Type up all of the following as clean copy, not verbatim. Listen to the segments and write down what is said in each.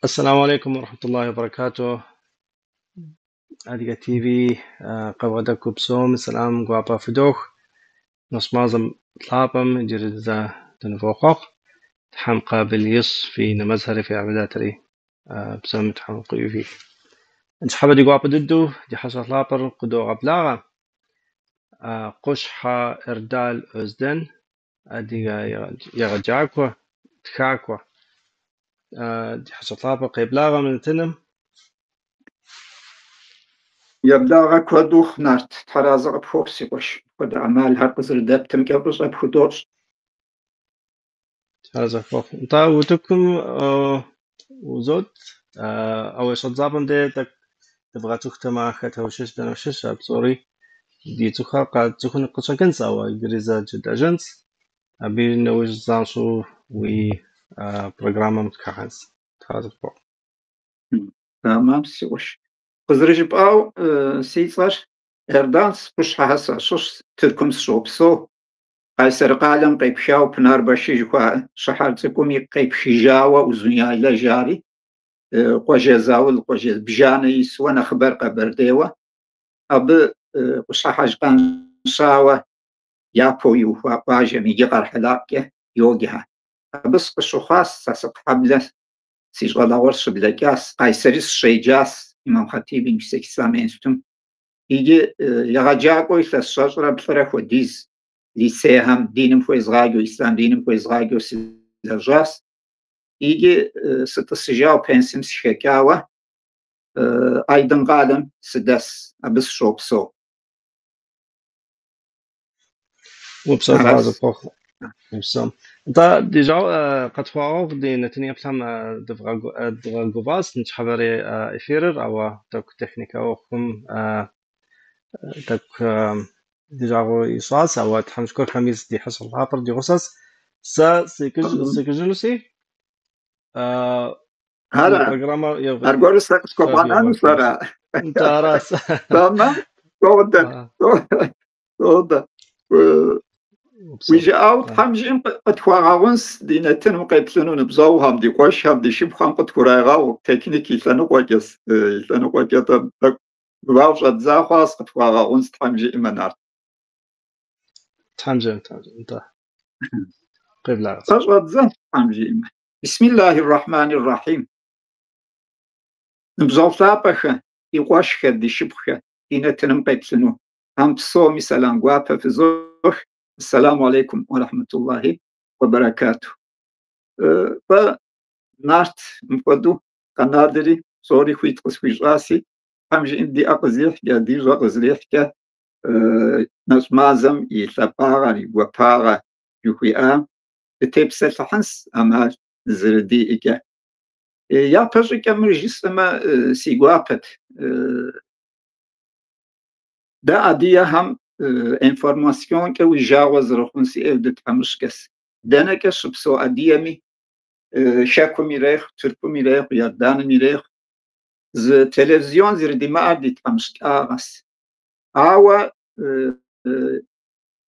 السلام عليكم ورحمة الله وبركاته. أديك تي في قوادك بسوم سلام قوابا فدوخ نص معظم طلابم جرزة تنفوخوخ تحم قابل يص في نمزهري في عبداتري بسوم تحم قيوفي انت حابة دي قوابا ددو دي حصة طلابر قدو غبلاغة قشحة إردال أزدن أديك يغجاكوا تخاكوا دي حصة طلابر قيبلاغة من تنم يبدأ كودوخ نارت ترازق بفوكسي وش قد أعمال هرقزر دابتم كبرز بخدوش هذا فوق انت وتكم وزود أول شيء زابن ده تبغى تختم خت وشش ده وشش بصوري دي تخا قد تكون قصة كنسا أو جريزة جد أجنس أبي نوش زانشو وي برنامج متكهنس هذا فوق تمام سوش قزرج باو سيصر إردانس بش حاسة شش تلكم سوبسو هاي سرقالم قيب شاو بنار باشي جوا شحال تكومي قيب شجاوة وزنيا إلى جاري قوجة زاول قوجة بجاني يسوان أخبار قبر ديوة أب قصة حاج قان شاوة يابو يوفا باجة ميجي حلاقة يوجها بس قشو خاص ساسق حبلة سيجغلا ورش بلاكاس قايسريس شيجاس إمام خطيب يمسك سامينستم يجي يغاجاكو يسسجر بفرح وديز ليسيهم دينم فويز غاجو إسلام دينم فويز غاجو سيجاس يجي ستسجاو بنسم سيكاوة أيضا قالم سدس أبس شوبسو وبصوت هذا فوق وبصوم انت ديجا قد فاوق دي نتنيا بلام دفغا غوباس نش حبري إفيرر أو تك تكنيكا وخم تك ديجاغو يصاص أو تحمشكو خميس دي حصل هابر دي غصص سيكجلوسي هلا البرنامج أرجو سكوبانا نسرا انت راس تمام تودا تودا ويجي أوت حمجين قد خواغونس دينتن مقيبسنون بزوهم دي قوشهم دي شبخان قد خراغاو تكنيكي لسانو قوجس لسانو قوجتا بواوشة زاخواس قد خواغونس حمجي إمانار تحمجين انت قيب لا أجواد زن حمجي إمان بسم الله الرحمن الرحيم نبزوفتا بخا يقوشخا دي شبخا دينتن مقيبسنون هم بصومي سلام قوابا في زوخ السلام عليكم ورحمة الله وبركاته. فنارت مقدو قنادري صوري خويت قسوي راسي همجي اندي أقزيح جادي رقزليح كا ناس مازم يثبارا يوبارا يخوي تيبسل حنس أما زردي إيكا يا بجي كامل جسما سيقوابت دا أديا هم انفورماسيون که ویجاوز رخونسی افدت همشکس دنکه شبسو ادیمی شاکو میریخ ترکو میریخ یا دان میریخ ز تلویزیون زیر دیما ادیت همشک آغاس آوا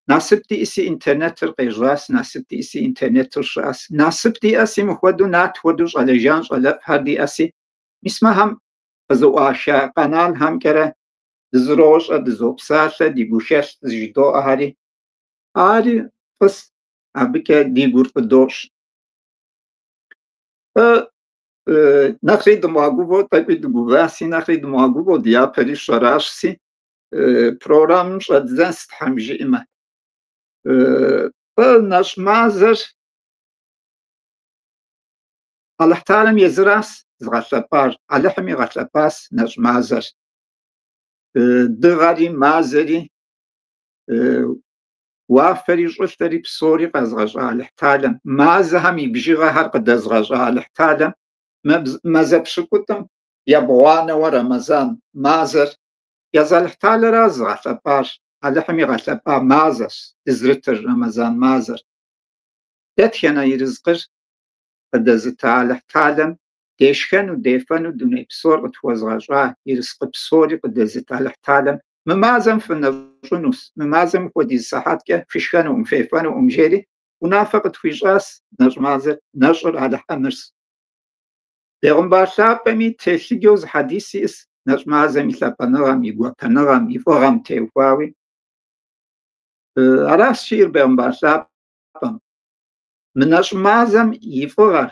ناسبتی اسی انترنت القیجراس ناسبتی اسی انترنت الشاس ناسبتی اسی مخودو نات ودوش على جانش على هردی اسی میسمه هم ازو آشا قنال هم کره دزروش دزوبساته دي بوشش زجدو أهاري آري بس أبكي دي غورت دوش نخري دماغو تاكي دماغاسي نخري دماغو ديا بري شراشسي برنامج أدزنست حمجي إما ناش مازر الله تعالى يزراس زغتلبار الله حمي غتلباس ناش مازر دغاري مازري وافري جوشتري بصوري قزغجا الاحتالم مازا هم يبجيغا هر قد ازغجا الاحتالم مازا بشكوتم يبوانا ورمزان مازر يزا الاحتال رازغا تبار الحمي غتلبا مازر ازرت رمزان مازر دتخنا يرزقر قد ازتا الاحتالم ديشخن وديفن ودوني بصور قد يرزق بصوري قد ازتا الاحتالم ممازم في النجنوس ممازم ودي الصحات كه فيشان ومفيفان ومجيري ونافقت في جاس نجمازر نجر على حمرس Pêğamber lhap'emi têlhıç'eu zı hadis yi'ıs neş' mazem yi lhap'enığem, yi guapenığem, yi f'ığem têuxaui. Araş şi'ır pêğamber lhap'em. Мы нэщӏ мазэм и фӏыгъэр,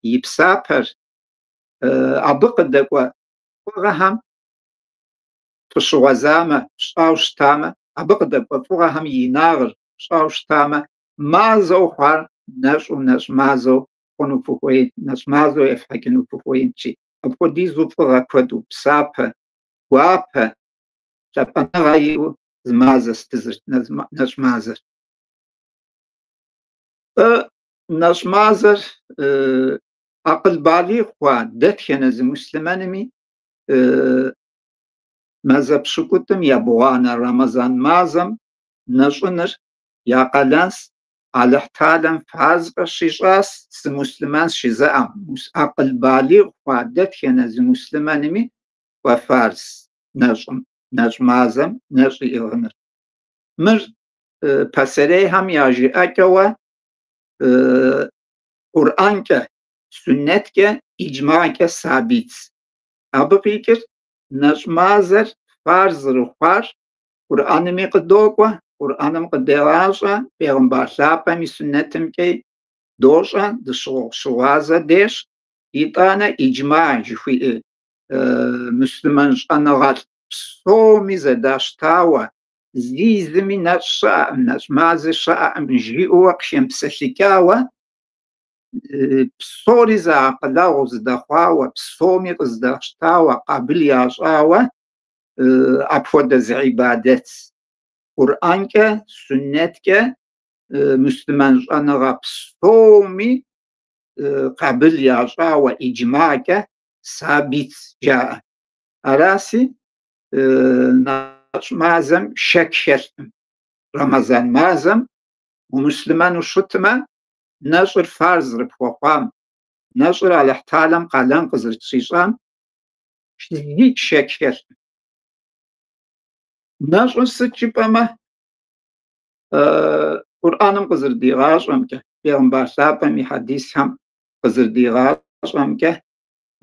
и псапэр абы къыдэкӏуэ фӏыгъэхэм фыщыгъуэзамэ, пщӏэу щытамэ, абы къыдэкӏуэ фӏыгъэхэм и инагъыр пщӏэу щытамэ, мазэу хъуар нэщӏ мазэу хъуну фыхуейт, нэщӏ мазэу ефхьэкӏыну фыхуейщи. Апхуэдизу фӏыгъэ куэду, псапэ, гуапэ, лъапӏэныгъэ иӏэу зы мазэ стызырт нэщӏ мазэр. Нэщӏ мазэр акъыл балигъ хъуа дэтхэнэ зы муслъэмэнми мазэ пщыкӏутӏым ебгъуанэ Рамазан мазэм нэщӏыныр я къалэнс Алыхьталэм фазкъэ щищӏас зы муслъэмэн щызэӏэм. Акъыл балигъ хъуа дэтхэнэ зы муслъэмэнми хуэфарз нэщӏ мазэм нэщӏ иӏыгъыныр. Мыр пасэрейхэм яжиӏэкӏэуэ Kur'anç'e, sünnetç'e, icma'ç'e sabit. Abı khiç'ır neşʼ mazer farz rıxhuar Kur'anımı khıdok'ue, Kur'anım khıdêğaş'e, Pêğamber lhap'emi sünnetımç'e doş'e, dışığuaze dêjj, yit'ane icma jjıxui'ı Müslüman ş'enığelh psomi zedaştaue zizmi neşʼ şı'e'ım, neşʼ mazi şı'e'ım jji'eue khışêmpselhıç'aue psori zeakъылэгъу zıdexhuaue, psomi khızdeştaue, khabıl yaş'aue apxuede zı ibadet. Kur'anç'e, sünnetç'e, Müslüman ş'enığe psomi khabıl yaş'aue, icma'ç'e sabit ja'e. Arasi neşʼ mazem şek şelh'ım. Ramazan mazem Müslümanu şıtme нэщӏыр фарз зрыпхуэхъуам, нэщӏыр Алыхьталэм къалэн къызэрытрищӏам зыри шэк хэлъым. Нэщӏыр сыт жыпӏэмэ, Кур'аным къызэрыдигъащӏэмкӏэ, Пêğamber lhap'em и хьэдисхэм къызэрыдигъащӏэмкӏэ,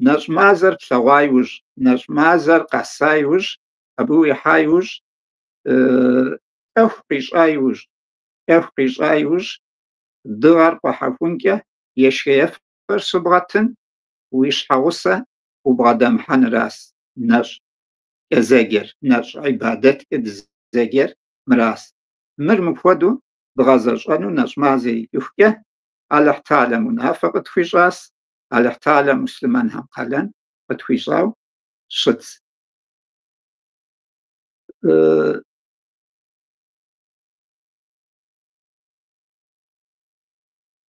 нэщӏ мазэр плъэгъуа иужь, нэщӏ мазэр къэса иужь, абы уихьа иужь, ӏэху къищӏа иужь, дыгъэр къуэхьэхункӏэ ешхеефэр щыбгъэтын, уи щхьэгъусэ убгъэдэмыхьэныращ нэщӏ езэгер, нэщӏ ибадэткӏэ дызэгер мыращ. Мыр мыпхуэдэу дгъэзэщӏэну нэщӏ мазэ икӏыхукӏэ Алыхьталэм унафэ къытхуищӏащ, Алыхьталэм муслъмэнхэм къалэн къытхуищӏау щыт.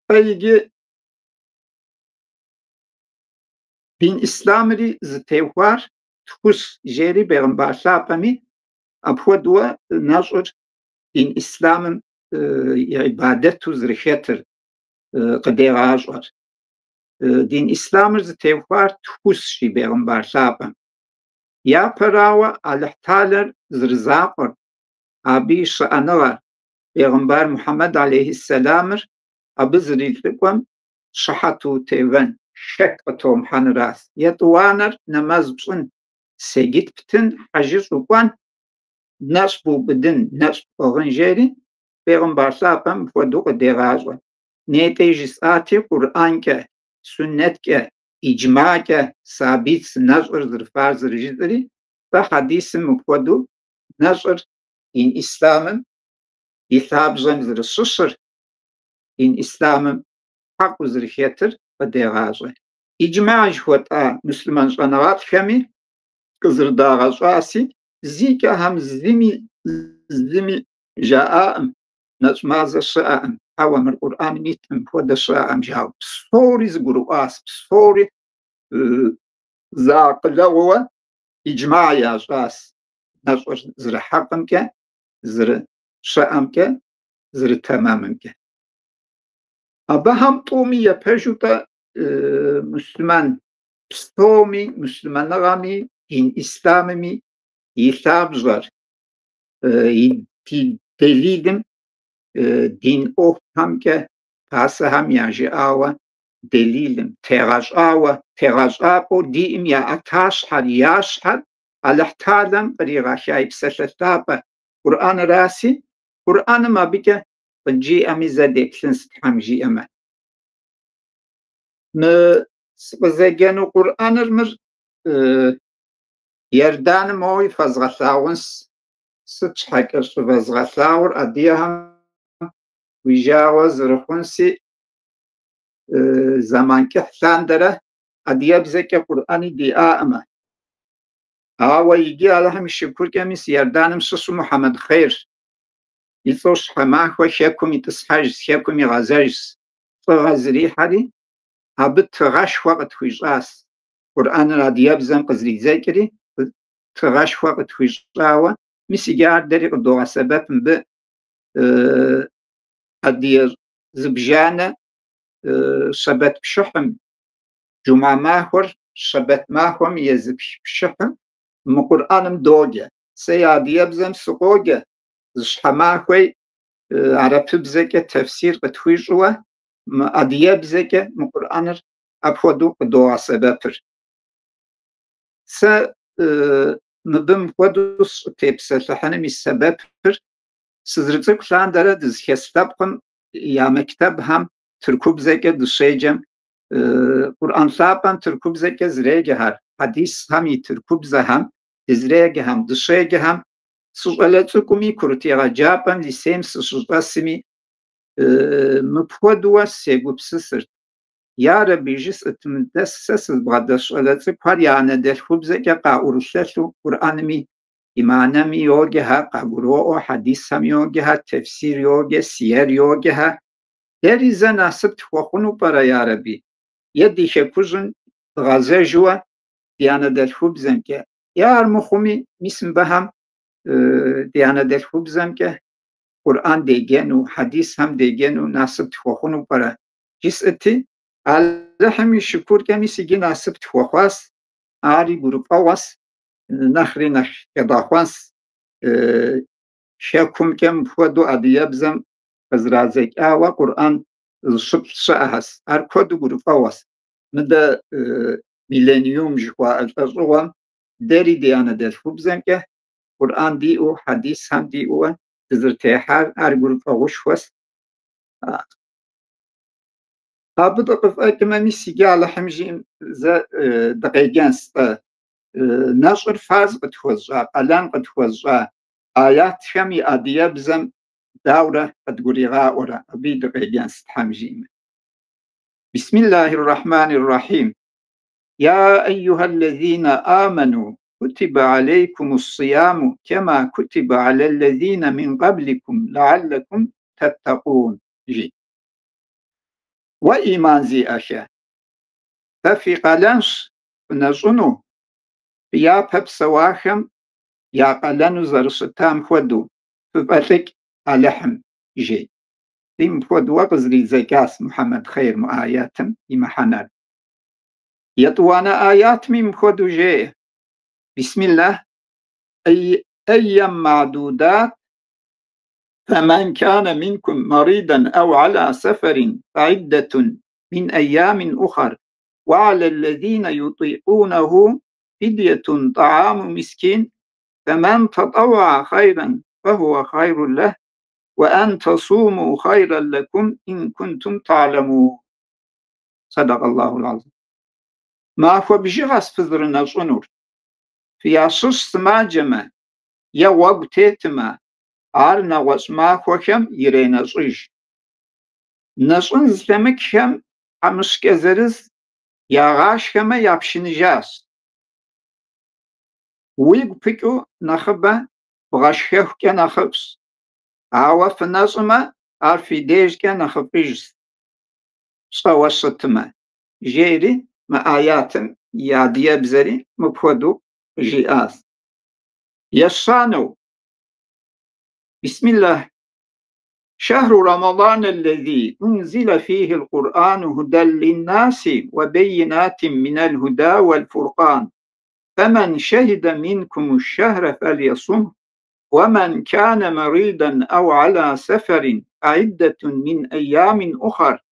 Иджы din İslamri zıtêxuar txus jêri Pêğamber lhap'emi apxuedue neş'ır din İslamım ibadetu zırıxetır khıdêğaş'er. Din İslamır zıtêxuar txusşi Pêğamber lhap'em. Yaperaue Alыхьtaler zırızak'ır, abi şı'enığer Pêğamber Muhammed aleyhisselamır abı zırılhık'uem şıhatu têven şek khıtomıhenıras. Yet'uaner nemaz pş'ın segit ptın hacı ş'uk'uan neşʼ bubıdın, neşʼ p'ığın jêri Pêğamber lhap'em mıpxuedeu khıdêğaş'e. Nêt'e jjıs'ati Kur'anç'e, sünnetç'e, icma'ç'e sabit neş'ır zırıfar zırıjıt'ri ve hadisım mıpxuedeu neş'ır din İslamım и лъабжьэм зэрыщыщыр, din İslamım хьэкъыу зэрыхетыр къыдегъащӏэ. Иджмэ жыхуэтӏа муслъман щӏэныгъэлӏхэми къызэрыдагъэщӏаси зикӏэхэм зыми жаӏаӏым нэщӏ мазэ щыӏэӏым. Хьэуэ мыр Къурӏаным итӏым хуэдэ щыӏэӏым жаӏэу. Псори зыгурыӏуащ, псори зыакъылэгъууэ иджмэ ящӏащ. Нэщӏыр зэрыхьэкъымчӏэ, щыӏэмкӏэ, зырытэмэмымкӏэ. Абыхэм тӏуми епэжу-тӏэ муслъман псоми, муслъмэныгъэми, дин Исламыми и лъабжьэр, и делилым дин ӏуэхухэмкӏэ, пасэхэм яжиӏауэ دليل تغاشعو ديم يا أتاشحر ياشحر على احتالم قريغا شايب سلسلابة قرآن راسي قرآن ما بيجا جي أمي زدك سنستحم جي أما سبزاقيانو قرآن المر يردان موي فزغثاونس ستشحك فزغثاور أديها ويجاوز رخونسي زمان كحسان دره أدياب زكي قرآني دي آما يجي على هم الشكور كميس يردانم سسو محمد خير يثوش حماك وشيكم يتسحاج شيكم يغازاج فغازري حالي هبت تغاش وقت خويجاس قرآن الأدياب زن قزري زكري تغاش وقت خويجاوا ميسي جار داري قدوغا سبب ب أدير زبجانة شبت بشحم جمعة ماهور شبت ماهم يزب بشحم مقرآنم دوجة سيادي يبزم سقوجة زشحماهوي عرب بزكة تفسير قتويجوا أدياب زكة مقرآن أبودو قدوع سببر س مبم قدوس تبسل لحنمي السببر سزرتك لان داره دزخستابقم يا مكتب هم تركوب زكة دشيجم قرآن صاحبان تركوب زكة زريجه هر حديث هم تركوب زهم زريجه هم دشيجه هم سوالتكمي كرتيغا جابن لسيم سوالسمي مبخودوا سيغوب سسر يا ربي جس اتمدس سسر بغدا سوالتك هر يعني دلخوب زكة قاورسلسو قرآن مي إيمانمي يوجها قاقرو حديث هم يوجها تفسير يوجه سير يوجها داري زنا سبت وخونو برا يا ربي يدي شكوزن غازه جوا ديانا دلخوب زنكه يا المخومي مسم بهم ديانا دلخوب زنكه قرآن ديگنو حديث هم ديگنو ناسبت وخونو برا جسئتي على همي شكور كمي سيجي ناسبت وخواس آري گروپ آواس نخري نخ كداخواس شاكم كم فودو أدياب زم فزرازيك آوا قرآن شبت شاهس أركودو گروپ آواس مدى ميلانيوم جوا الفجوة داري ديانا دلخوب زنكه قرآن دي او حديث هم دي او تزرتيحار أرگروپ آوش وست هابد قفا كما ميسيجي على حمجين دقيقان ستا نشر فاز قد خوزجا قلان قد خوزجا آيات شمي أدياب زم دورة قد قريغا ورا أبي دقيقان ست حمجين بسم الله الرحمن الرحيم يا أيها الذين آمنوا كتب عليكم الصيام كما كتب على الذين من قبلكم لعلكم تتقون جي وإيمان زي أشياء ففي قلنش نزنو يا باب سواخم يا قلنو زرشتام خودو فبالك ألحم جي ديم خودو وقزري زكاس محمد خير مآياتم يمحنر يطوانا آيات ميم خودو جي بسم الله أيام معدودات فمن كان منكم مريضا أو على سفر فعدة من أيام أخر وعلى الذين يطيقونه فدية طعام مسكين فمن تطوع خيرا فهو خير له وأن تصوموا خيرا لكم إن كنتم تعلمون صدق الله العظيم ما هو بجغس فذرنا الصنور في عصص ما جمع يا وقتتما عارنا واسما خوشم يرينا صيش نصن زلمك شم عمش كزرز يا غاش كما يابشنجاس ويق بيكو نخبة بغاشخيخ كنخبس عوا في نظمة عارفي ديج كنخبيجس صوصتما جيري ما آياتم يا ديابزري مبخدو جياس يسانو بسم الله شهر رمضان الذي أنزل فيه القرآن هدى للناس وبينات من الهدى والفرقان فمن شهد منكم الشهر فليصم ومن كان مريضا أو على سفر عدة من أيام أخر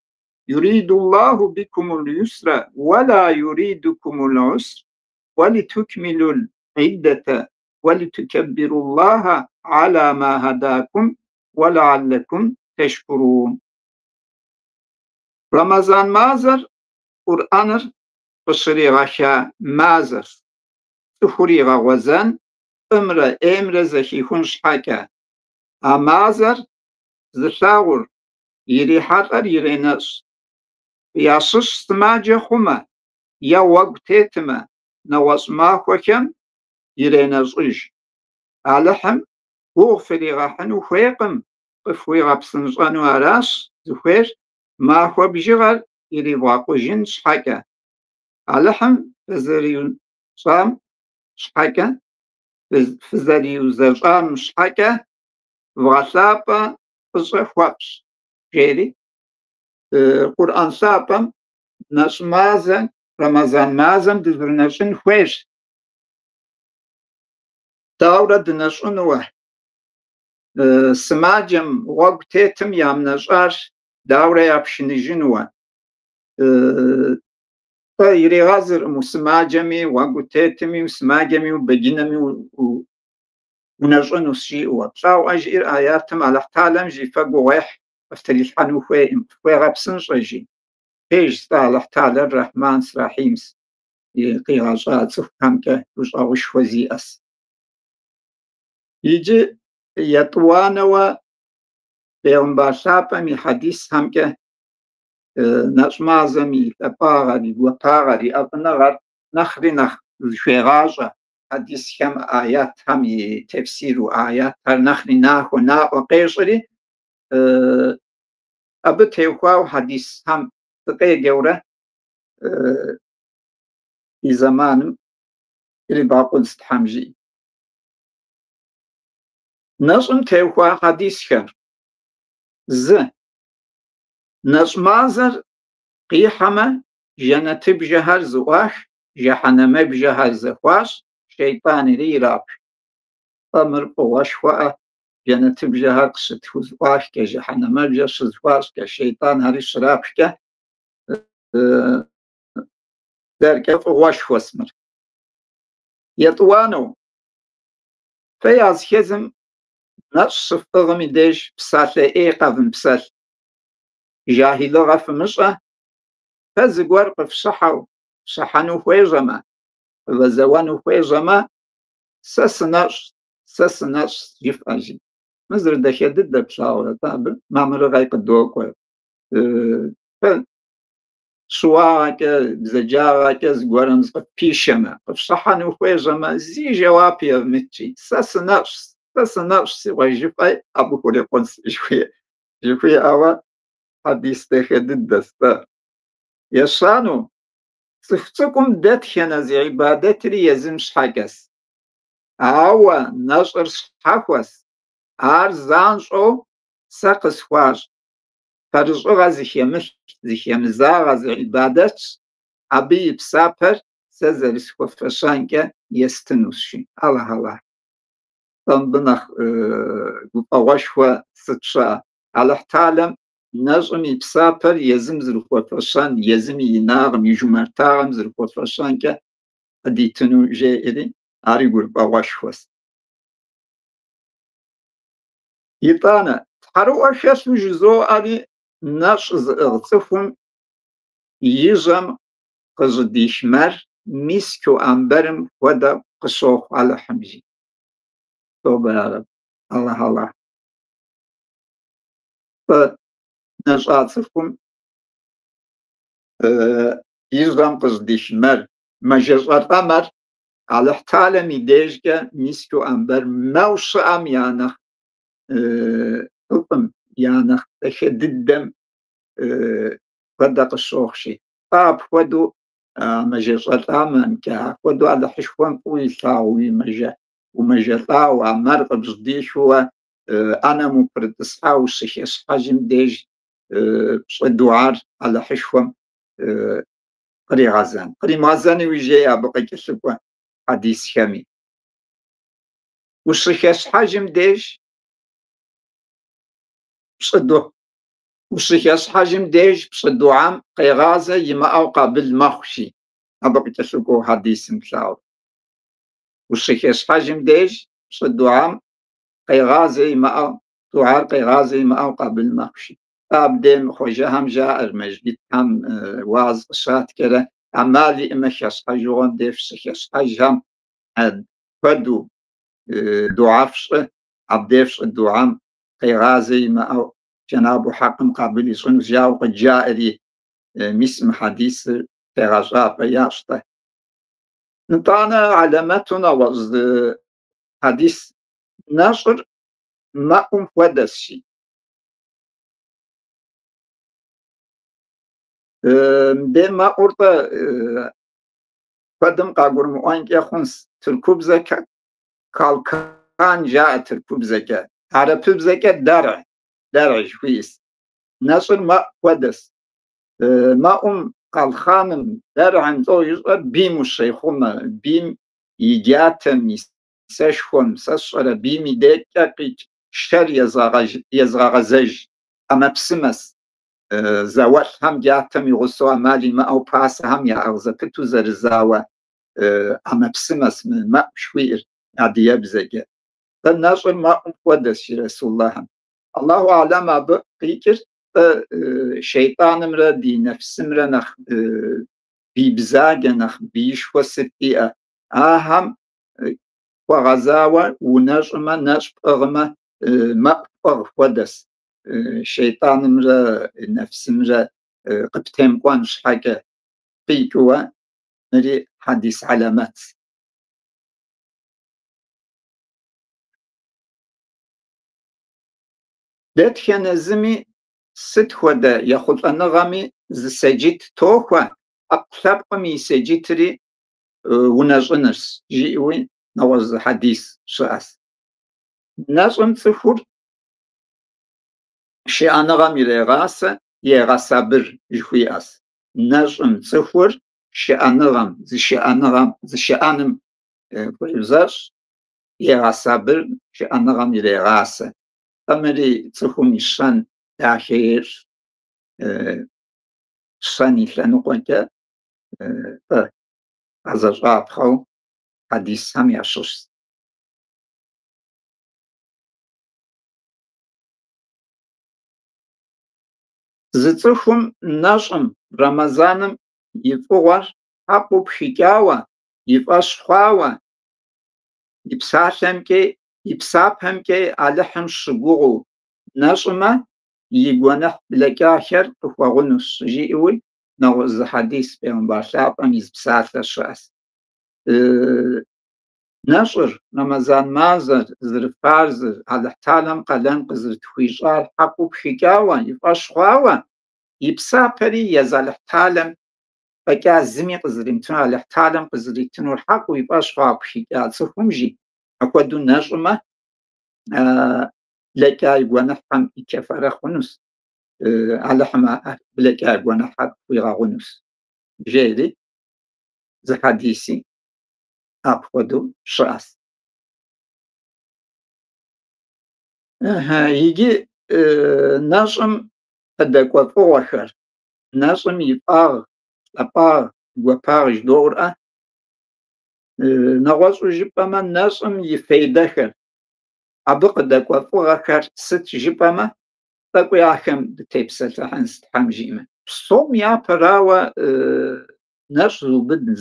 يريد الله بكم اليسر ولا يريدكم العسر ولتكملوا العدة ولتكبروا الله على ما هداكم ولعلكم تشكرون. رمضان مازر قرآن بشريغا مازر تخريغا وزن امر زكيخون شحاكا مازر زشاور يري حقر يرينس ياسوس تماجي خما يا وقتيتما نواس ماكوكم يرينس إج علحم هو فريغا حنو خيقم قفويغا بسنجانو أراس زخير ماكو بجغر يري واقو جن شحاكا علحم فزريون صام شحاكا فزريون زرقام شحاكا وغسابا فزخوابس جيري قرآن سابم ناس مازن رمضان مازن دزرنشن خويش داورة دنشنوه سماجم وقتيتم يام نشار داورة يابشنجنوه يري غازر مسماجمي وقتيتمي وسماجمي وبجنمي ونشنو شيء وطلاو أجير آياتم على احتالم جي فقو ويح افتريح عنو خوي غابسن شجي بيج صالح تعالى الرحمن رحيم قياجات سفهم كه وش وزي أس يجي يطوانا بيغمبار شابا مي حديث هم كه نشمازمي تباغري وطاغري أبنغر نخري شغاجة حديث هم آيات هم تفسير آيات هر نخري ناخو وقيشري أبتيوكواو حديث هم تقي جورة في زمان اللي باقول استحمجي نظم تيوكوا حديث خير نظمازر قيحما جنت بجهر زواش جحنم بجهر زخواش شيطان ريراب أمر بواشوا جنت بجهر قصت زواش كجحنم بجهر زواش كشيطان هري شرابش كه دركة واش واسمر يطوانو فياز خزم نفس فغمي ديش بسالة قفن بسال جاهلو غف مشأة فزقور قف صحنو خويجما وزوانو خويجما سسناش جيف أجي مزر دخي ضد بشاورة تابل ما مرغي قدوكو شواك زجاغك زقورن زقف بيشما قف صحنو خويجما زي جوابي متشي سسناش سوى جيفاي أبو كوري قنص جوي أوا حديث تخي ضد ستا يشانو صفتكم داتخنا زي عبادتري يزمش حاجس أوا نشر حقوس أرزانشو سقس خواج فرزو غازي خيمزا غازي عبادت أبي بسابر سزرس خفشانك يستنوشي الله تنبنخ أواشوا ستشا على احتالم نجمي بسابر يزم زرقوتفشان يزم يناغم يجمرتاغم زرقوتفشان كه أديتنو جائري أريقول بواشوس يطانا تحرو أشياس وجزو أري ناش زغطفهم يجم قزديش مر ميسكو أمبرم ودا قصوخ على حمزي توبة يا رب الله فنجاطفكم يزغم قزديش مر مجزات أمر على احتال ميديجة ميسكو أمبر موش أم يانخ أقم يانخ تشددم قدق الشوخشي طاب ودو مجزات أمن كا ودو على حشوان قوي ثاوي ومجا ثاو أمر قبزديش هو أنا مفرد أصحاو سيخيس حجم ديج الدعار على حشوان قري غازان ويجي أبقى كسبوان حديث خمي وصيخيس حجم ديج صدو وشيخ حجم ديج بصدوعام قيغازة يما قابل مخشي أبقى تشوفوا حديث مثلاو وشيخ حجم ديج بصدوعام قيغازة يما دعاء قيغازة يما قابل مخشي أبدين خوجة هم جاء المجد هم واز شات كده عمالي إما شيخ حجون ديف شيخ حجم فدو دعافش عبديفش الدعام قيغازي ما جناب حقم قابل يسون جاو قد جاء لي مسم حديث قيغازا قياشته نطانا علامتنا وز حديث نشر ما ودسي بما أرطى قدم قاقر مؤنك يخونس تركوب زكاة كالكان جاء تركوب زكاة عرب زكاة درع شويس نشر ما ودس ما قال درعن زوج بيم الشيخوما بيم يجاتم يسشخم سشر بيم يدكك شر يزغغزج أما بسمس زوال هم جاتم يغسوا مالي ما أو باس هم يا أغزبتو زرزاوة أما بسمس ما شوير عدي يبزج فالنشر ما ودس رسول الله أعلم بقيكر şeytanım di nefsim re nach bibzage nach biş vasitiye aham qagazawa unajma nashqma ma qagwadas şeytanım re nefsim re qibtem qan shage qiywa nari hadis alamat det khenezmi ست خدا یا خود نغمی ز سجیت توخوا اقلب قمی سجیتری ونجنس جیوی نواز حدیث شاس نجم تفور شی نغمی رغاس یه صبر جوی اس نجم تفور شی نغم ز شی انم کویزاش یه صبر شی نغمی رغاس امری تفومیشان داخل شاني لنقطة أزرعت خو حديث هم يشوش زتخم نجم رمضانم يفوار حقو بحكاوة يفاشخاوة يبسافهم كي عليهم شبوغو نجمة يقوانح بلكاخر وغنس جيئوي نوز حديث بهم باشاب أميز بساعة الشاس نشر رمضان مازر زرفارزر على تعلم قلن قزر تخيشار حقو بحكاوة يفاشخواوة يبسابري يزال تعلم فكا زمي قزريمتون على تعلم قزريتون الحقو يفاشخوا بحكاوة سفمجي أكودو نجمة لكا يقوانح هم يكفر خنس على حما بلك أجوانا حد ويغاغونس جيري زي حديثي أبخدو شاس يجي نجم أدقوا فوخر نجم يباغ لباغ وباغ جدورة نغوص جبما نجم يفيدخر أبق أدقوا فوخر ست جبما تقوي أحكم تيبسل حنس حمجيمة صوم يا براوة نرزو بد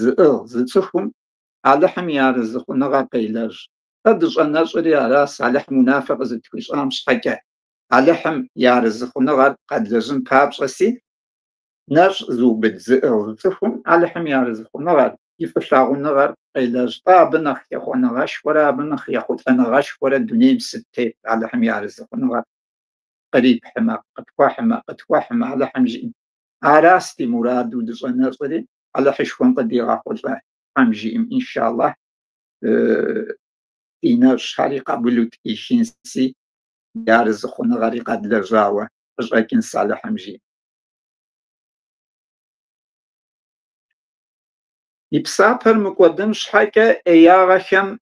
زتخم على حم يا رزق نغا قيلر تدج النظر يا راس على حم منافق زتخش أمش حكا على حم يا رزق نغا قد لازم بابسي نرزو بد زتخم على حم يا رزق نغا يفشاغ نغا قيلر بنخ يخو نغاش ورا بنخ يخو نغاش ورا الدنيا بستي على حم يا رزق نغا قريب حما قد وحما على حمجين عراستي مراد ودزنا صدي على حشوان قد يغاقل حمجين إن شاء الله إنا شحالي قبلوت إيشينسي يارزخون غاري قد لرزاوة لكن صالح حمجين يبسابر مقدم شحاكا إياغاكم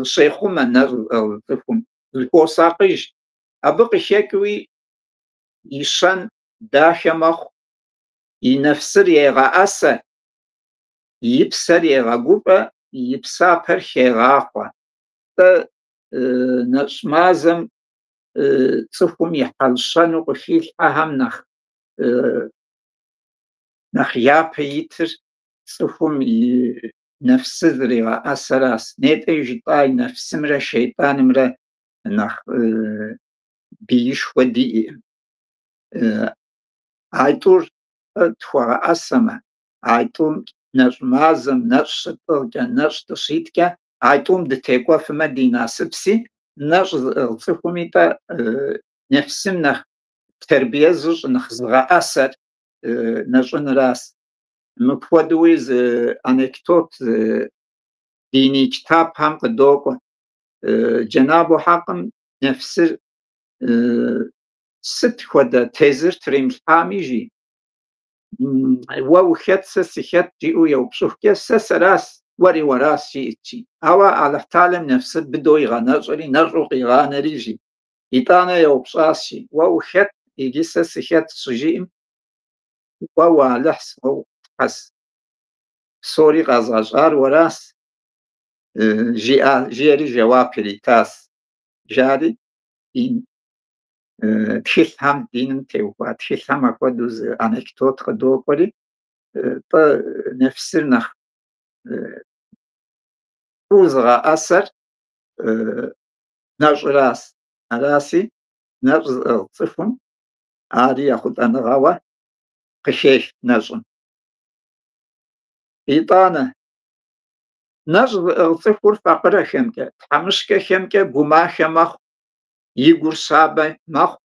شيخو من نرزخون الكوساقيش أبقى شاكوي يشان дахэ мэхъу, и нэфсыр егъэӏэсэ, и псэр егъэгуфӏэ, и псапэр хегъахъуэ. Нэщӏ мазэм цӏыхум и хьэлщэну къыхилъхьэхэм нэхъ япэ итыр цӏыхум и нэфсыр зригъэӏэсэращ. Нетӏэ жытӏа и нэфсымрэ шейтӏанымрэ нэхъ биишхуэ диӏэкъым. Ай тӏур тхуэгъэӏэсэмэ, ай тӏум нэщӏ мазэм, нэщӏ щытӏэгъкӏэ, нэщӏ тӏыщитӏкӏэ, ай тӏум дытекӏуэфымэ ди насыпси, нэщӏ зыӏыгъ цӏыхумитӏэ нэфсым нэхъ тэрбие зыщӏ, нэхъ зыгъэӏэсэр нэщӏыныращ. Мыпхуэдэуи зы анекдот дини китапхьэм къыдокӏуэ. Джэнабу Хьэкъым нэфсыр сыт хуэдэ тезыр тримылъхьами жи, уэ ухэт сэ сыхэт жиӏэу еупщӏыхукӏэ, сэ сэращ, уэри уэращ жиӏэтщи. Ауэ Аллахь Тӏалэм нэфсыр быдэу игъэнэщӏэри, нэщӏу къигъанэри жи. ИтӀанэ еупщӏащи, уэ ухэт, иджы сэ сыхэт щыжиӏэм, уэ уалыхьщ, уэ Тхьэс псори къэзгъэщӏар уэращ, жиӏэри жэуап иритащ. Жари тхылъхьэм диным теухуа тхылъхьэм апхуэдэу зы анекдот къыдокӏуэри, пӏэ нэфсыр нэхъ фӏыуэ зыгъэӏэсэр нэщӏыращ. Араси нэщӏ зыӏыгъ цӏыхум ари ехъулӏэныгъэуэ къыхех нэщӏым. ИтӀанэ нэщӏ зыӏыгъ цӏыхур факъырэхэмкӏэ, тхьэмыщкӏэхэмкӏэ гу махэ мэхъу, и гур щабэ мэхъу,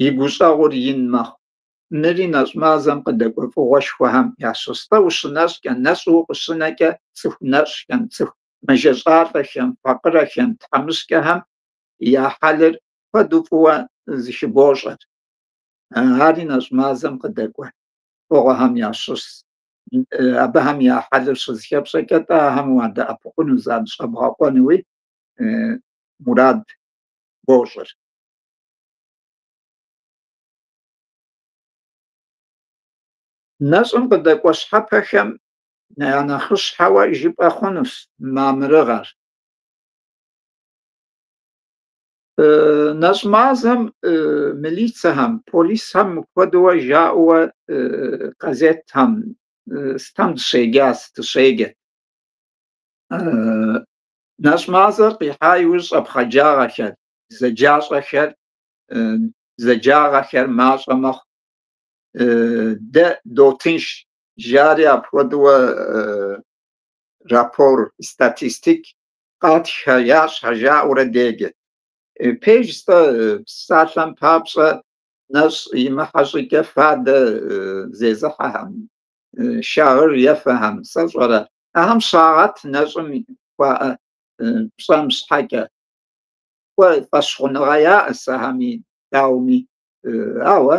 и гущӏэгъур ин мэхъу. Мыри нэщӏ мазэм къыдэкӏуэфӏыгъуэшхуэхэм ящыщ. Сэ ущынэщӏкӏэ, нэщӏу укъыщынэкӏэ, цӏыху нэщӏхэм, цӏыху мэжэщӏалӏэхэм, факъырэхэм, тхьэмыщкӏэхэм я хьэлыр куэду фӏыуэ зыхыбощӏэр. Ари нэщӏ мазэм къыдэкӏуэ фӏыгъуэхэм ящыщ. Абыхэм я хьэлыр щызыхэпщӏэкӏэ-тӏэ ахэм уадэӏэпыкъуну, задыщӏэбгъэкъуэнууи мурад бощӏыр. Нэщӏым къыдэкӏуэ щхьэпэхэм я нэхъыщхьэуэ жыпӏэ хъунущ мамырыгъэр. Нэщӏ мазэм милицэхэм, полисхэм мыпхуэдэуэ жаӏэуэ газетхэм стам дыщеджа, дыщеджэт. Нэщӏ мазэр къихьа иужь щӏэпхъэджагъэхэр, бзаджащӏэхэр, бзаджагъэхэр мащӏэ мэхъу. Дэ дотынш жари апхуэдэуэ рапор, статистик къатхэ, ящхьэ жаӏэурэ деджэт. Пежстэ псалъэм папщӏэ нэщӏ имыхьэ щӏыкӏэ фадэ зезыхьэхэм, шагъыр ефэхэм, сэ щӏэрэ. Ахэм щагъэт нэщӏым хуаӏэ пщӏэм щхьэкӏэ. Куэ фӏэщхъуныгъэ яӏэщ ахэми, дауми. Ауэ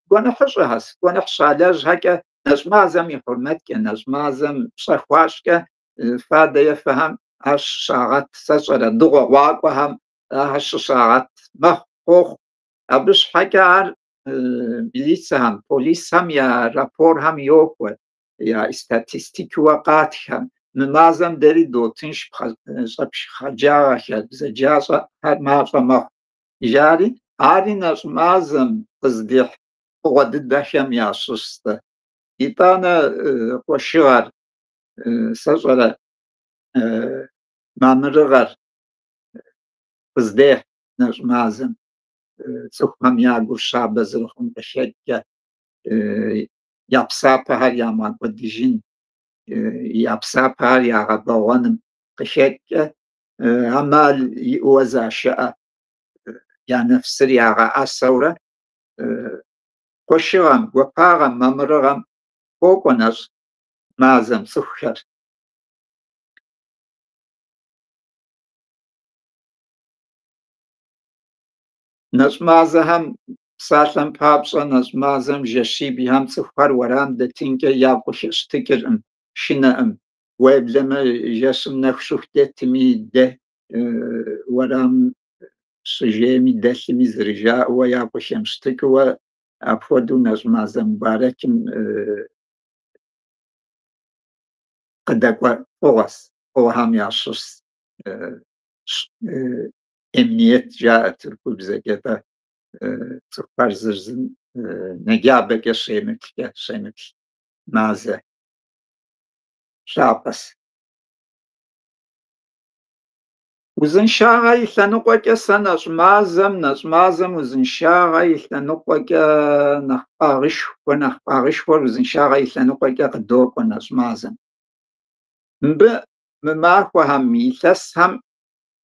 гуэныхьыщӏэхэщ, гуэныхь щалэж щхьэкӏэ, нэщӏ мазэм и хьурмэткӏэ, нэщӏ мазэм пщӏэ хуащӏкӏэ фадэ ефэхэм ар щагъэт, сэ щӏэрэ. Дыгъуэ гъуакӏуэхэм ахэр щыщагъэт мэхъу, къохъу. Абы щхьэкӏэ ар милицэхэм, полисхэм я рапорхэм йокӏуэ, я статистикууэ къатхэ. Мы мазэм дэри дотынш щӏэпхъэджагъэхэр, бзаджащӏэхэр мащӏэ мэхъу. Жари ари нэщӏ мазэм къыздихь фӏыгъуэ дыдэхэм ящыщ-тӏэ. ИтӀанэ къуэшыгъэр, сэ щӏэрэ, мамырыгъэр къыздехь нэщӏ мазэм. Цӏыхухэм я гур щабэ зэрыхъун къыхекӏкӏэ, я псапэхэр ямакӏуэдыжын, я псапэхэр ягъэбэгъуэным къыхекӏкӏэ, ӏэмал иӏэуэ защыӏэ, я нэфсыр ягъэӏэсэурэ, къуэшыгъэм, гуапагъэм, мамырыгъэм къокӏуэ нэщӏ мазэм цӏыхухэр. Нэщӏ мазэхэм псалъэм папщӏэ, нэщӏ мазэм жэщибгъэхэм цӏыхухэр уэрам дэтынкӏэ ягу къыхещтыкӏыркъым шынэӏым. Уеблэмэ жэщым нэху щӏыху дэтми, дэ уэрам شجيمي دلمي زرجاء ويابو شمشتك وأبودو نجمع زمباركم قدقوا قوس قوهم يعشوس emniyet جاءت الكوبزة كده تقبر زرزن نجابك شيمك مازه شابس وزن شاغي ثنقوك سنش مازم وزن شاغي ثنقوك نخاغش وزن شاغي ثنقوك قدوك ونش مازم مماكو هم ميثس هم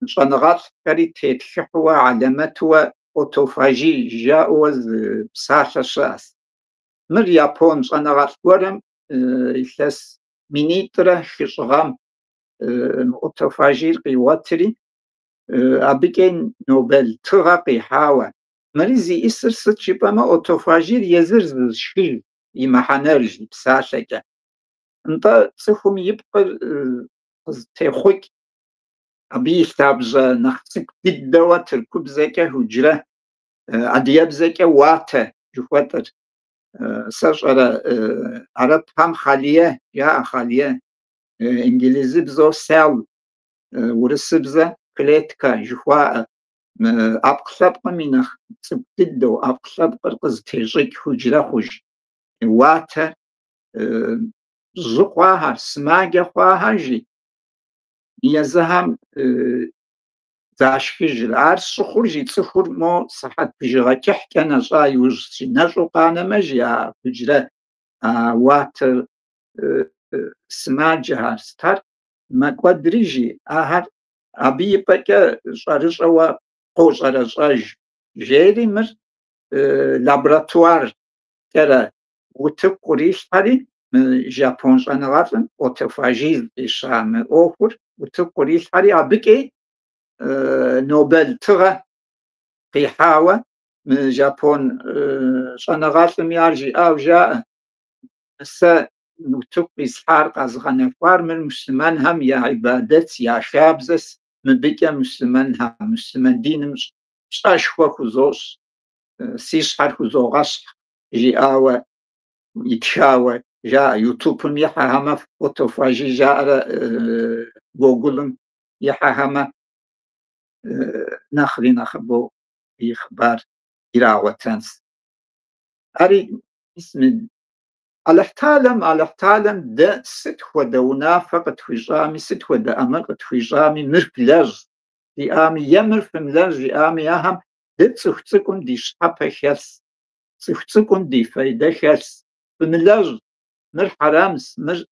شنغات كري تتحوى علامتوا أوتوفاجي جاءوز بساشا شاس مر يابون شنغات ورم يثس مينيترا خشغام أوتوفاجي قيواتري أبيكين نوبل تغاقي حاوى مريزي إسر ستشيبا ما أوتوفاجير يزر شيل يمحنرج بساشا انت تسخم يبقى تخوك أبي ثابزة نخسك بالدواء تركب زكا هجرة عدياب زكا واتا جواتر سجرة عرب هم خالية يا خالية إنجليزي بزو سال ورس بزا كليتكا جوا أبقلب منخ تبدو أبقلب قرقز تيجيك هجرة خج واتا زقواها سماجة خواها جي يزهم زاشفيج عارس سخور جي تسخور مو صحت بجغا كحكا نجا يوجسي نجو قانا مجيا بجرا واتر سماجة هارستار ما قدريجي هار أبي بكا شارجوا قوش رجاج جيري مر لابراتوار ترى وتقريش هاري جابون جانغاتن أوتوفاجيز إشام أوفر وتقريش هاري أبكي نوبل تغا قيحاوة من جابون جانغاتن يارجي أو جاء سا نتقي سحار أزغنفار من مسلمان هم يا عبادت يا شابزس من بكي مسلمان هم مسلمان دين مش أشوى خزوش سيش حر خزوغاش جي آوة يتشاوى جاء يوتيوب يحا هما فوتوفاجي جاء جوجل يحا هما نخري نخبو إخبار إراوة تنس أري اسم الاحتالم ده ست ودا ونافقة تفجامي ست ودا أمرقة تفجامي مرفلاج دي آمي يمر فملاج دي آمي أهم ده تسوحتكم دي شحبة خلص تسوحتكم دي فايدة خلص فملاج مر حرامس مر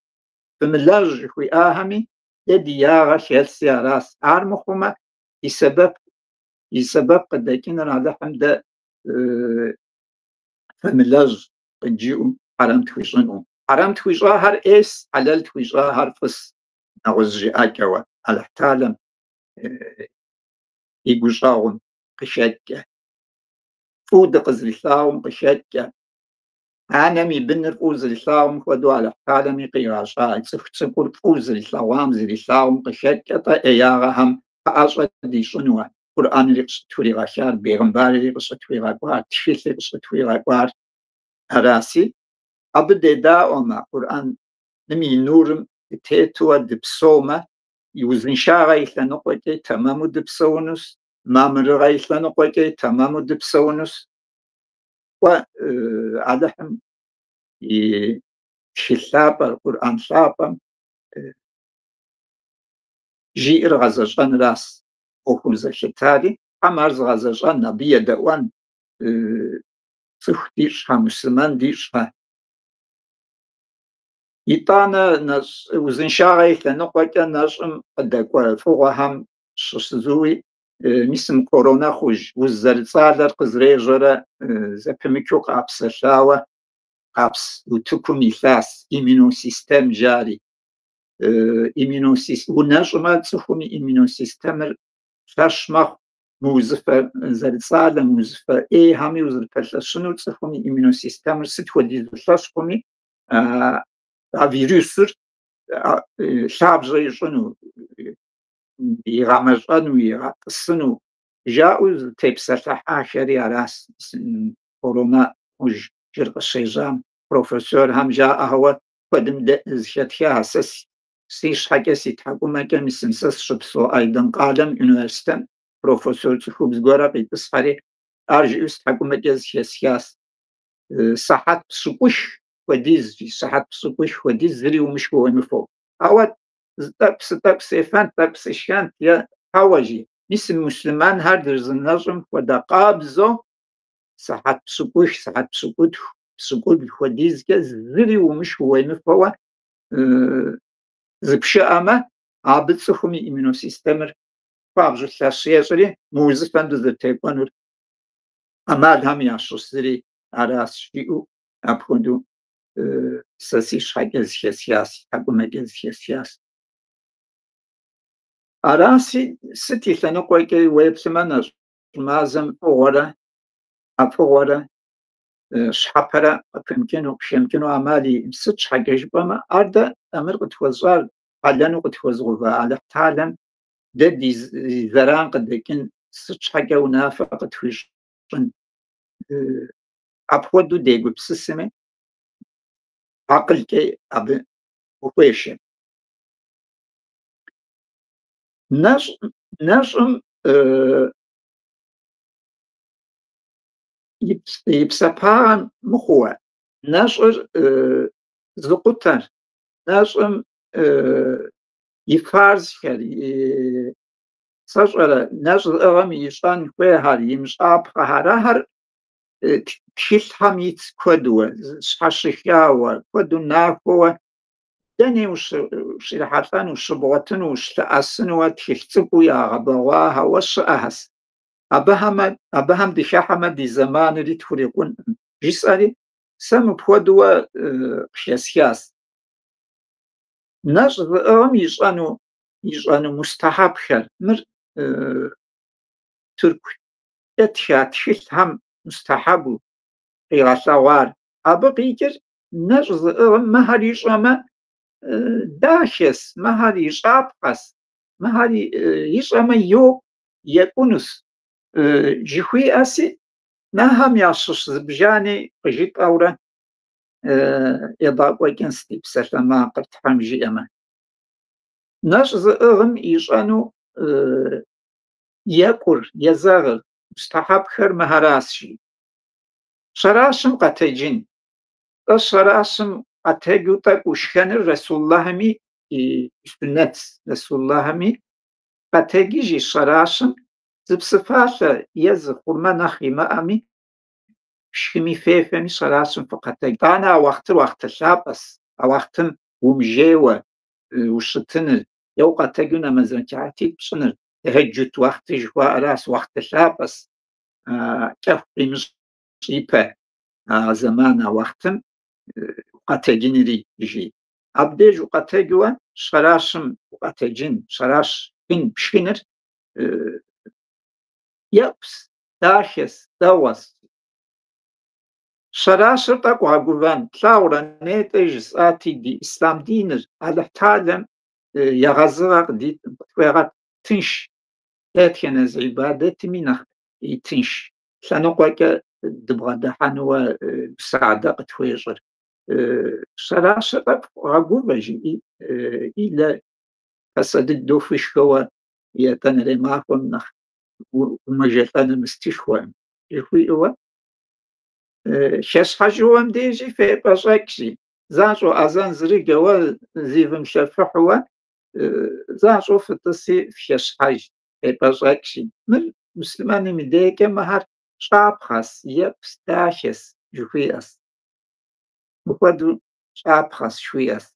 فملاج خوي آهمي ده دياغة خلص يا راس عارمخوما يسبب قدكين على حمد فملاج نجيهم حرام تويجنهم حرام تويجا هر إيس حلال تويجا هر فس نغزجي أكوا الاحتالم يقجاهم قشاكة فود قزلثاهم قشاكة أنا مي بنر فوزلثاهم خدوا الاحتالم يقيراشا تسكر فوزلثاهم زلثاهم قشاكة إياغهم فأصلا دي شنوه قرآن اللي قصتوري غشار بيغمبار اللي قصتوري غشار تشفيث اللي قصتوري غشار هراسي أبدا داوما قرآن نمي نورم تيتوا دبسوما يوزن شاغا يثنقوكي تمامو دبسونس مامر يثنقوكي تمامو دبسونس وعلهم شلابا القرآن شابا جير غزجان راس أخوزة شتاري أمارز غزجان نبي دوان صحتيش مسلمان ديش يطانا ناس وزن شاغي لنقوة ناجم قدقوا فوقهم شسزوي نسم كورونا خوش وزرصالر قزري جرى زبمكو قابس شاوة قابس وتكو ميثاس إيمينو سيستم جاري إيمينو سيستم وناجم تسخمي إيمينو سيستم فاشمخ موزفة زرصالة موزفة إيه همي وزرفة شنو تسخمي إيمينو سيستم ستوى دي فاشخمي فيروسر شعب جاي شنو يغامرانو يغطسنو جاءوا تيبسة حاشري عراس كورونا وج جرق الشيزام بروفيسور هم جاء هو قدم زشت فيها سس سيش حاجة سيتحكم كم سنسس شبسو أيضا قادم يونيفرسيتي بروفيسور تخوبز غورا بيتسفري أرجع يستحكم جز سياس صحة سقوش وديز صحة سقوش وديز زري ومش هو مفو أود تبس إفان تبس إشكان يا حواجي مثل مسلمان هردر النظم ودقابزو صحة سقوش صحة سقوط سقوط وديز جز زري ومش هو مفو زبشة أما عبد سخمي إيمونو سيستمر فابجو ثلاثية زري موزفان دو تيبانور أمال هم يعشو زري عراس شيء أبخندو ساسيش حاجة سياسي حكومة سياسي أراسي ستي ثانو كويكي ويب سمانر مازم أفورا شحبرا يمكنو أمالي ستش حاجة جبما أردا أمر قد وزار علانو قد وزغوها على تعلم ددي زران قد لكن ستش حاجة ونافع قد فيش أبودو ديغو بسسمي عقل كي أب وكويشن نجم يبسبان مخوة نجم زقطر نجم يفارز كري سجل نجم أغم يشان كويهار يمشاب هر تشيل حميت كودو شحشيخياوة كودو نافوة دني وش رحلان وش بوطن وش تأسن وتحلتبو يا غبواها وش أهس أبهم دي حمد دي زمان اللي تفرقون جسالي سم بودوا سياس ناس أم يجانو مستحب خير مر ترك تحل هم مستحب غسوار أبا بيجر ناس أم ما هريش أما داشس ما هذه شابقس ما هذه يسمى يو يكونس جخوي أسي ما هم يعصص بجاني قجيت أورا يضاق وكان ستيب سلما قرت حمجي أما ناس أغم يجانو يكور يزاغل مستحب خير مهراسي شراشم قتجين شراشم أتجو تك وشكن رسول الله مي سنة رسول الله مي أتجي شراشم زبصفاشة يزخور مناخي ما أمي شكمي فيفني شراشم فقط أنا وقت شابس وقت ومجيوة وشتنر يو قتجونا مزرعتي بسنر تهجت وقت جوا راس وقت شابس كيف مش يبه زمان وقتم قتجينري جي أبديج وقتجوا شراشم وقتجين شراش بين بشينر يبس داخس دواس شراش تقوى قوان تلاورا نيتج ساتي دي إسلام دينر على تعلم يغزرق دي تقوى تنش لاتين از عبادة منخ يتنش سنقوى دبغا دحانوا بسعادة قتويجر شراشة غاقوبة جي إلا فسد الدوفشكوة يتنري معكم نخ ومجلتان المستشوى يخوي هو شاش حجوهم ديجي في باشاكشي زاجو أزان زريقوا زيفم شفحوا زاجو في التصي في شاش حج في باشاكشي من مسلماني مديكا مهار شعب خاص يبستاشس يخوي أس وقدو شعب خاص شوي أس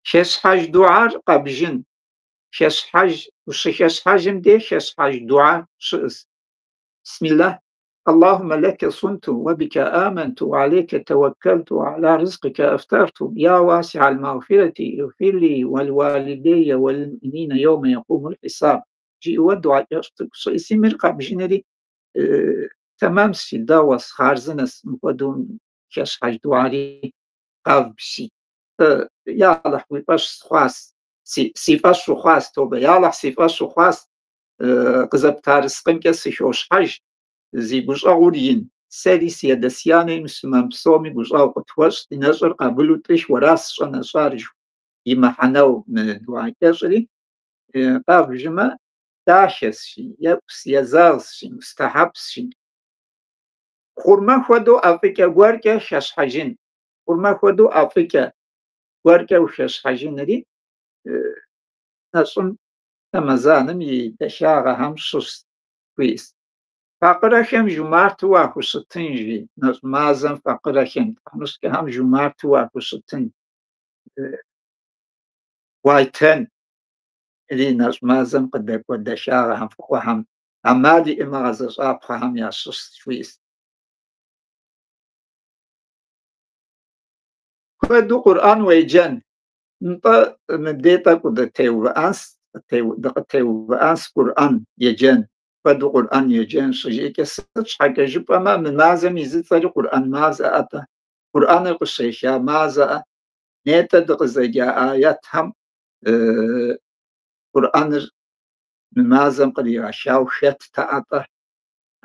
شاش حاج دعاء قبجن شاش حاج وشاش حاج مدي شاش حاج دعاء شئس بسم الله اللهم لك صمت وبك آمنت وعليك توكلت وعلى رزقك أفطرت يا واسع المغفرة اغفر لي والوالدي والمؤمنين يوم يقوم الحساب جي ودعاء اسم قبجنري تمام سي داوس خارزنس مقدون شاش حاج دعاء قبشي يا الله ويباش خواس سيفاش خواس توبة يا الله سيفاش خواس къызэптарыскъымкӏэ сыхощхьэж зи гущӏэгъур ин. Сэри си адэ-сянэри мусульман псоми гущӏэгъу къытхуэщӏ, ди нэщӏыр къабылу-тӏрищ уэра сщӏэнэщӏар и мыхьэнэу мы дуакӏэщӏри, къэвжмэ дахэсщи, епӏущ, езэгъщи, мустахьэбщи. Хъурмэ хуэдэу ӏэфӏыкӏэ гуэркӏэ хэщхьэжын, хъурмэ хуэдэу ӏэфӏыкӏэ гуэркӏэ ухещхьэжынри нэщӏым Рамазаным и дахагъэхьэм щыщ хуиӏэс. Факъырэхэм жумарту уахущытын жи, нэщӏ мазэм факъырэхэм, тхьэмыщкӏэхэм жумарту уахущытын, уайтэн ри нэщӏ мазэм къыдэкӏуэ дахагъэхьэм, фӏыгъуэхьэм, ӏэмал иӏэмэ гъэзэщӏапхъэхьэм ящыщ схуиӏэс. Куэду Къурӏан уеджэн. НтӀэ мыбдей тӀэкӀу дыкъытеувыӀэнщ Къурӏан еджэн. Куэду Къурӏан еджэн щыжиӀэкӀэ сыт щхьэкӀэ жыпӀэмэ, мы мазэм и зыцӀэри Къурӏан мазэӀэ-тӀэ. Къурӏаныр къыщеха мазэӀэ. НетӀэ дыкъызэджа Ӏэятхэм Къурӏаныр мы мазэм къригъэхауэ хэттэӏэ-тӀэ.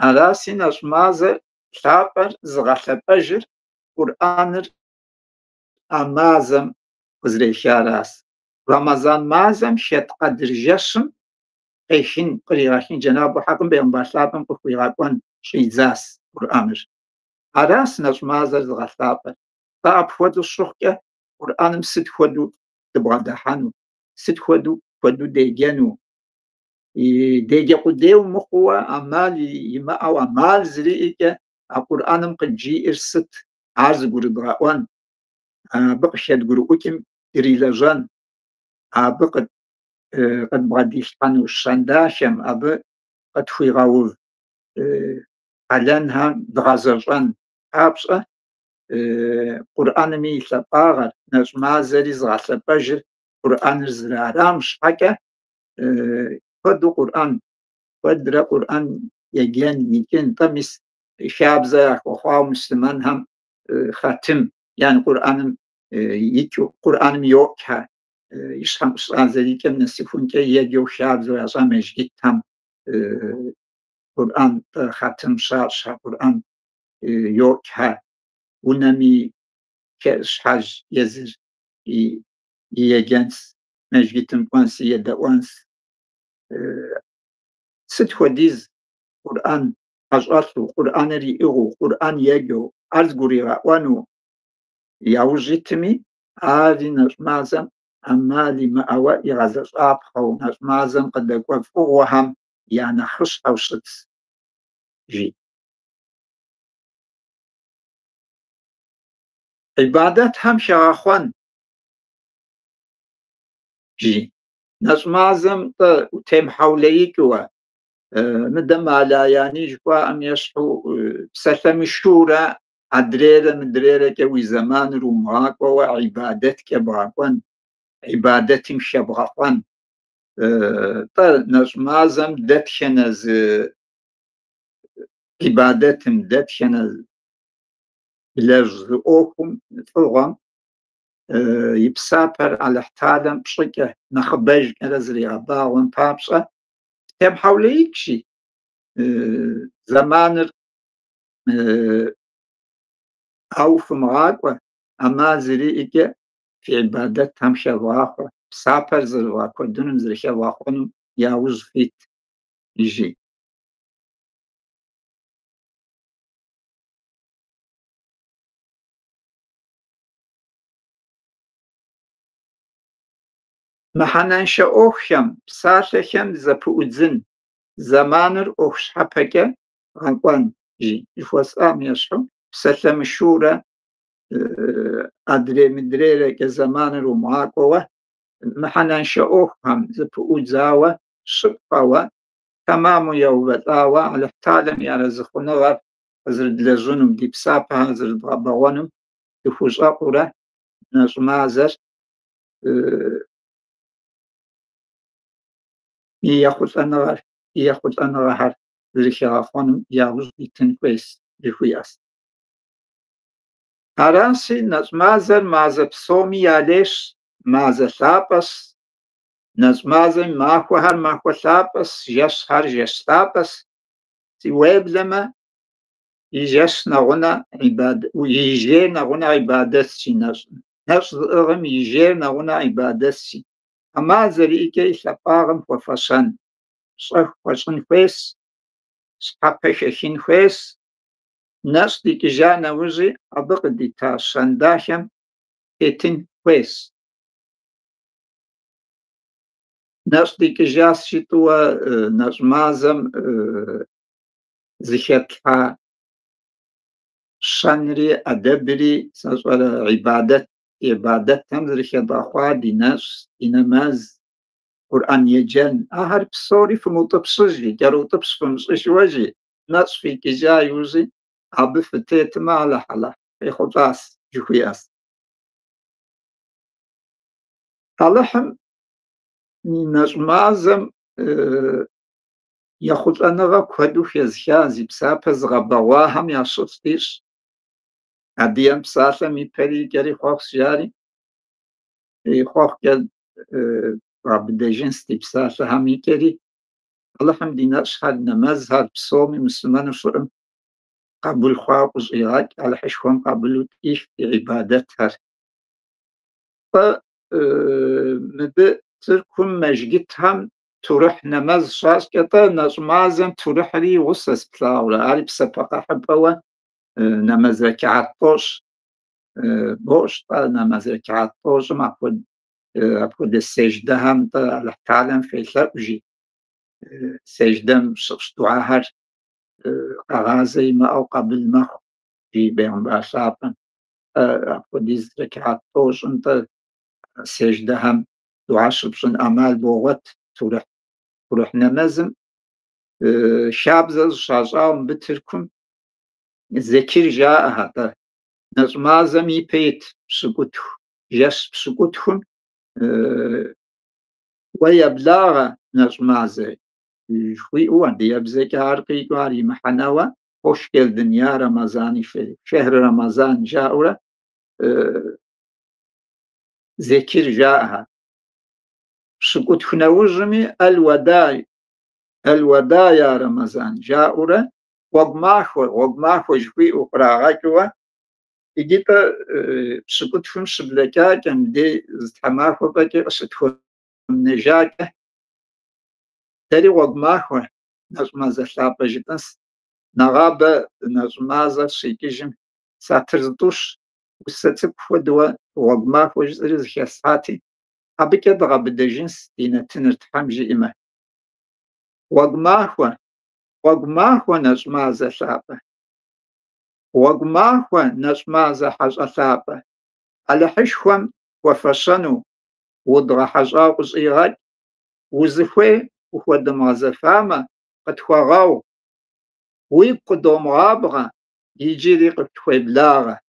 Араси нэщӏ мазэр лъапӏэр зыгъэлъэпӏэжыр Къурӏаныр а мазэм къызэрехаращ. Рамазан мазэм хет къэдыр жэщым къехын, къригъэхын Джэнаб Мухьэмэд Пейгъэмбар лъапӏэм къыхуигъэкӏуэн щӏидзащ Къурӏаныр. Аращ нэщӏ мазэр зыгъэлъапӏэр. Апхуэдэу щыхъукӏэ Къурӏаным сыт хуэдэу дыбгъэдыхьэну, сыт хуэдэу деджэну, деджэ къудей умыхъууэ, ӏэмал имыӏэу, ӏэмал зриӏэкӏэ а Къурӏаным къыджиӏэр сыт, ар зыгурыбгъэӏуэн, абы къыхедгурыӏуэкӏым дрилэжьэн, абы къыдбгъэдилъхьэну шэндахэм, абы къытхуигъэув къалэнхэм дгъэзэщӏэн папщӏэ Къурӏаным и лъэпӏагъэр, нэщӏ мазэри зыгъэлъэпӏэжыр Къурӏаныр зэрарам щхьэкӏэ куэдрэ Къурӏан еджэн, икӏын. НтӀэ мис хабзэ яхуэхъуауэ мусульманхэм хъэтым, яны Къур'аным икӏыу, Къур'аным йоӏухьэ, и щхьэм ӏущӏа зэрикӏэм нэсыхункӏэ еджэу хабзэу ящӏа межкӏитӏхэм Къур'ан хъэтым щащхьэ, Къур'ан йоӏухьэ. Унэми щхьэж езыр еджэнщ, межкӏитӏым кӏуэнщ, едэӏуэнщ. Сыт хуэдиз Къур'ан ӏэщӏэлъу, Къур'аныр иӏыгъыу, Къур'ан еджэу, ар зыгуригъэӏуэну яужь итми, ари нэщӏ мазэм ӏэмал имыӏэуэ, игъэзэщӏапхъэу, нэщӏ мазэм къыдэкӏуэ фӏыгъуэхэм я нэхъыщхьэу щытщ жи. Ибадэтхэм хегъэхъуэн жи. Нэщӏ мазэм утемыхьэулеикӏыуэ, мыдэм Алаяни жыхуаӏэм ещхьу псалъэмышурэ адрейрэ мыдрейрэкӏэ уи зэманыр умыгъакӏуэуэ ибадэткӏэ бгъэкӏуэн, ибадэтым хебгъэхъуэн. ТӀэ нэщӏ мазэм дэтхэнэ зы ибадэтым, дэтхэнэ блэжь зы ӏуэхум, фӏыгъуэм и псапэр Алыхьталэм пщӏыкӏэ, нэхъыбэжкӏэрэ зригъэбагъуэм папщӏэ темыхьэулеикщи. Зэманыр ауэ фымыгъакӏуэ, ӏэмал зриӏэкӏэ фи ибадэтхэм хевгъахъуэ, псапэр зэрывгъэкӏуэдынум, зэрыхевгъэхъуэнум яужь фит жи. Мыхьэнэншэ ӏуэхухэм, псалъэхэм зэпыӏудзын, зэманыр ӏуэху щхьэпэкӏэ гъэкӏуэн жи. Жыхуэсӏам ещхьу псалъэмышурэ адрей мыдрейрэкӏэ зэманыр умыгъакӏуэуэ, мыхьэнэншэ ӏуэхухэм зэпыӏудзауэ, щыпӏэуэ, тэмэму еувэлӏауэ, Алыхьталэм и арэзыхъуныгъэр къызэрыдлэжьынум, ди псапэхэр зэрыдбгъэбэгъуэнум дыхущӏэкъыурэ нэщӏ мазэр и ехъулӏэныгъэхэр зэрыхегъэхъуэнум яужь итын хуейщ жыхуиӏэщ. Аращи, нэщӏ мазэр мазэ псоми ялещ, мазэ лъапӏэщ, نزمازم ماخوهر ماخو ثابس جس هر جس ثابس ويبلما يجس نغنى عبادة ويجي نغنى عبادة سي نفس الأغم يجي نغنى عبادة سي أما زريكي سباغم وفصن صح وصن فيس صحابة شخين فيس ناس دي كجانا وزي أبق دي تاسن داشم تين فيس ناس دي كجاس شتوى نزمازم زخيتها شنري أدبري سأسوال عبادة تمزرخ يضاخوا دي ناس إنماز قرآن يجن أهر بصوري فموتبصجي جارو تبص فمصش وجي ناس في كجا يوزي أبي فتيت ما على حلا في خلاص جوياس طالحم نجمازم ياخد أنا غاكودو في زخازي بسابز غبواهم يا شفتيش أديم بسالة ميبري جاري خوخ جاري خوخ جد رابدجين ستي بسالة همي كري اللهم دينا شحال نماز هاد بصومي مسلمان فرم قبل خواقز إيراك على حشوان قبلو تيش في عبادتها مبئ تركم مجدتهم تروح نماز شاش كتا نجمازم تروح لي وصص بلاورا عارف سبقا حبوا نماز ركعات طوش بوش نماز ركعات طوش ما أخذ السجدة هم الله تعالى في ثبجي سجدة مش دعاهر أغازي ما أو قبل ما في بين باشابن أخذ ركعات طوش أنت سجدة هم دعاء شبشن أمال بوغت تروح نمازم شابزز شاجاهم بتركم ذكر جاء هذا نجمازم يبيت بسكوتهم جس بسكوتهم ويبلاغ نجمازي شوي وعندي يبزي كارقي قاري محنوا خوشكل دنيا رمضاني في شهر رمضان جاء ذكر جاءها سكوت خنوزمي الوداع يا رمضان جاء وقماخو جوي وقراغاكوا يجيب سكوت خمس بلكا كان دي زتحماخو باكي قصدخو نجاكه تري وقماخو نجمازة ثابة جدنس نغابة نجمازة شيكيجم ساترزدوش وستب خدوة وقماخو جزرز خياساتي أبي كده غابدجنس دينا تنرتحم جئمة وقماخو نجمازة ثابة وقماخو نجمازة حاجة ثابة على حشوم وفشنو وضغ حاجة وزيغات وزخوي وخود مغزفامة قد خواغاو ويبقدوم غابغة يجي لي قد خوي بلاغة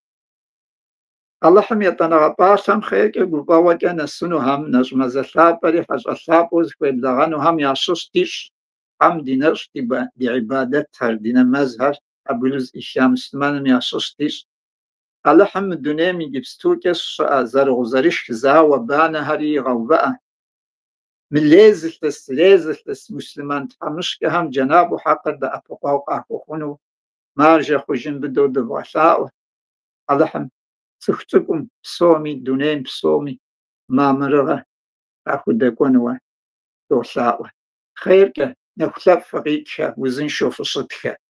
الله حم يتنغطاشم خيك يقول كان السنو هم نجم زثاب بري حاج أصاب وزخوي بلاغانو هم يعشوشتيش هم دينش دي عبادتها دينا مزهر أبولوز إشيام سلمان يعشوشتيش الله حم الدنيا من جبستوكش زرغزرش كزا وبانا هري غوباء من لازلس مسلمان تحمش كهم جناب وحق دا أفقاق أخوخونو مارجا خوجين بدو دفعشاء ألحم سختكم بصومي دونين بصومي ما مرغة أخو داكونوا دوشاء خيرك نخلف فقيتك وزن شوف صدك